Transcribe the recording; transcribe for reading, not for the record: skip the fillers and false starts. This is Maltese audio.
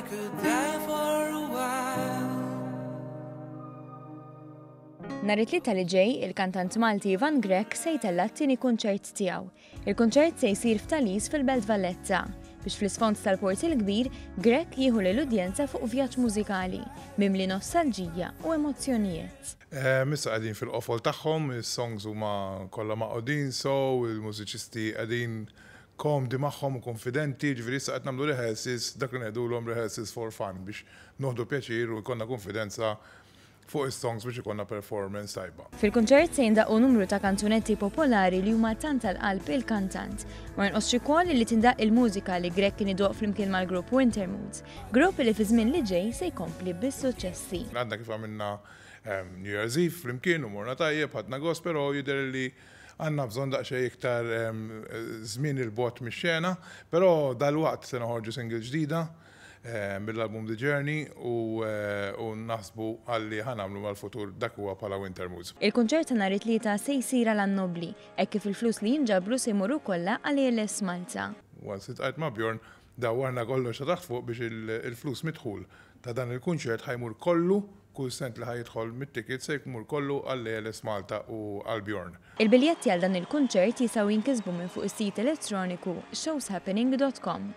could die for a while. Nhar it-tlieta li ġej, il-kantant Malti Ivan Grek se jtella t-tieni kunċert tiegħu. Il-kunċert se jsir f'Talis fil-Belt Valletta biex fl-isfond tal-Port il-Kbir Grek jieħu lill-udjenza fuq vjaġġ mużikali mimli nostalġija u emozzjonijiet. Missa qegħdin fil-qofol tagħhom, is-songs huma kollha maqgħudin sew, il-mużiċisti qegħdin komdi magħhom u konfidenti, ġifieri issa qed nagħmlu rehearsals, dak li ngħidulhom rehearsals for fun biex noħdu pjaċir u jkollna konfidenza fuq is-songs biex ikonna performance tajba. Fil-kunċert se jindaqqu numru ta' kanzunetti popolari li huma tant tal-qalb il-kantant. Ma jinqosx ukoll li tindaq il-mużika li Grek kien idoq flimkien mal-grupp Wintermoods, grupp li fi żmien li ġej se jkompli bis-suċċessi. Għandna kif għamilna New Year's Eve flimkien u morna tajjeb ħadna gost, però jidher li għandna bżonn daqsxejn iktar żmien il-bot mix-xena, però dal-waqt se noħorġu single ġdida mill-album The Journey u naħsbu għalli ħanamlu mal-futur dak huwa bħala Wintermoods. Il-kunċert ta' nhar it-tlieta se jsir għall-Annobli, hekk kif il-flus li jinġabru se jmorru kollha għal ALS Malta. Once it-qajt ma' Bjorn dawwarna kollox ta' taħt fuq biex il-flus midħul ta' dan il-kunċert ħajmur kollu kull sent li ħajidħol mit-ticket se jmur kollu għall ALS Malta u għal Bjorn. Il-biljetti għal dan il-kunċert jistgħu jinkisbu minn fuq is-sit elettroniku showshappening.com.